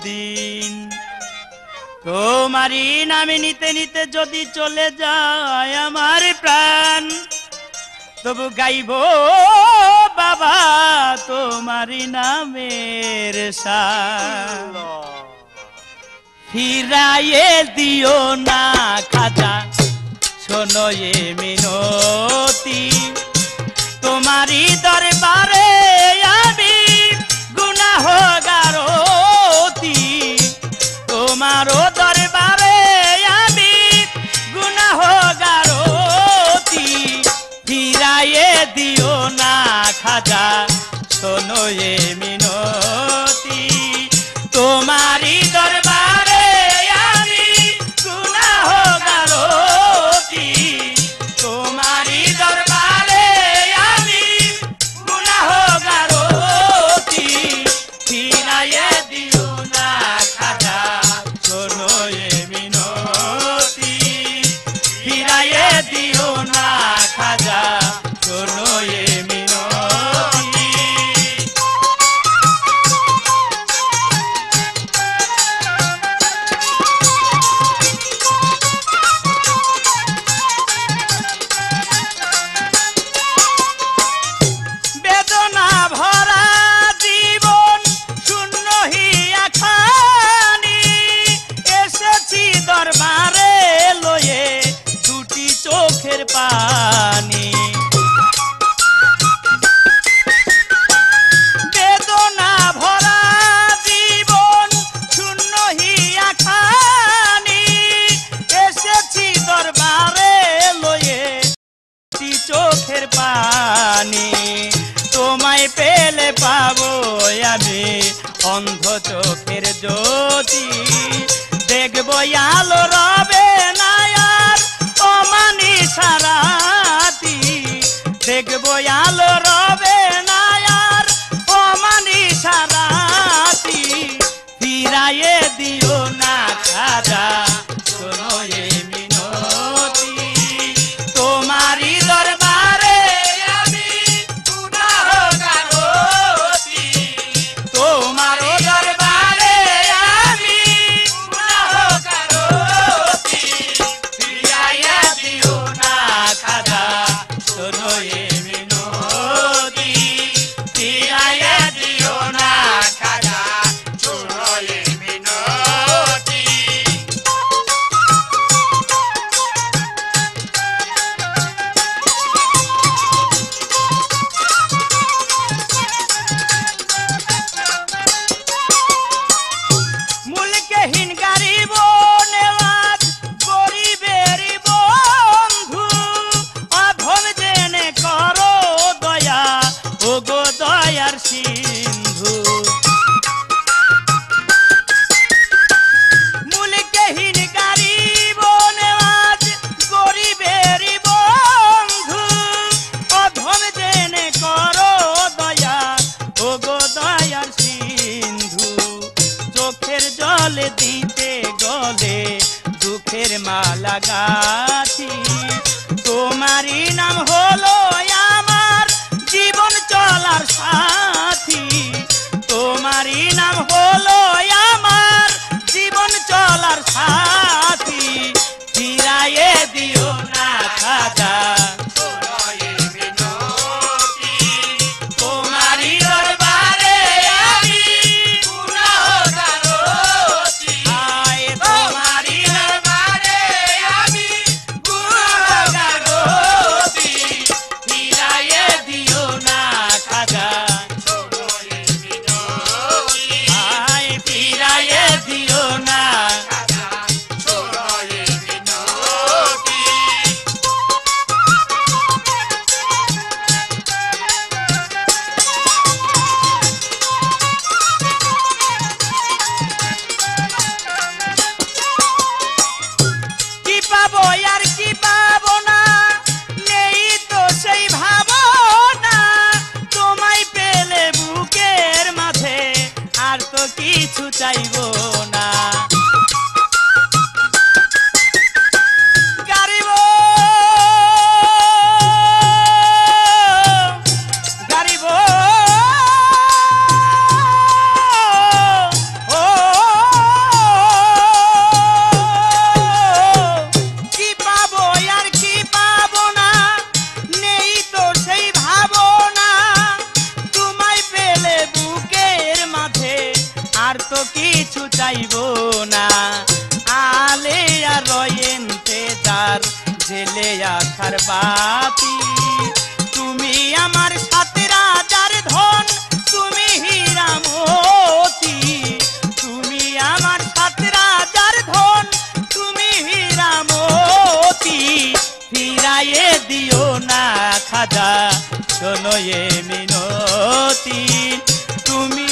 দিন। তোমারই নামে নিতে নিতে যদি চলে যায় আমার প্রাণ, তবু গাইব বাবা তোমারই নামের শান। ফিরাইয়ে দিও না খাজা শোনো এ মিনতি, তোমারই দরবারে আমি গুনাহগারতি, তোমারও দরবারে আমি গুনাহগারতি। ফিরাইয়ে দিও না খাজা শোনো এ মিনতি, তোমারই দরবারে আমি গুনাহগারতি, তোমারই দরবারে আমি গুনাহগারতি। ফিরাইয়ে দিও না খাজা শোনো এ মিনতি, ফিরাইয়ে দিও না খাজা শোনো এ মিনতি। বেদনা ভরা জীবন শূন্য হিয়া খানি, এসেছি দরবারে লয়ে দুটি চোখের পানি। বেদনা ভরা জীবন শূন্য হিয়া খানি, এসেছি দরবারে লয়ে দুটি চোখের পানি। তোমায় পেলে পাবো আমি অন্ধ চোখের জ্যোতি, দেখবো আলো রবে না আর অমানি সারাতি, দেখবো আলো রবে না আর অমানি সারাতি। ফিরাইয়ে দিও না খাজা শোনো এ মিনতি, তোমারই দরবারে আমি গুনাহগারতি, তোমারও দরবারে আমি গুনাহগারতি। ফিরাইয়ে দিও না খাজা শোনো এ মিনতি, ফিরাইয়ে দিও না খাজা শোনো এ মিনতি। মুলকেহীন গরিব নেওয়াজ গরিবেরই বন্ধু, অধম জেনে করো দয়া ও গো দয়ার সিন্ধু। মুলকেহীন গরিব নেওয়াজ গরিবেরই বন্ধু, অধম জেনে করো দয়া ও গো দয়ার সিন্ধু। চোখের জলে দিতে গলে দুঃখের মালা গাছি, তোমারই নাম হলো আমার জীবন চলার সাথী, তোমারই নাম হলো আমার জীবন চলার সাথী। ফিরাইয়ে দিও না খাজা শোনো এ মিনতি, তোমারই দরবারে আমি গুনাহগারতি, আয় তোমারই দরবারে আমি গুনাহগারতি। ফিরাইয়ে দিও না খাজা শোনো এ মিনতি, আয় ফিরাইয়ে দিও না খাজা যাইব না আলে আর রয়েন্তে যার জেলে আখার বাতি তুমি আমার সাথে রাজার ধন তুমি হীরা মতি তুমি আমার সাথে রাজার ধন তুমি হীরা মতি ফিরাইয়ে দিও না খাজা শোনো এ মিনতি তুমি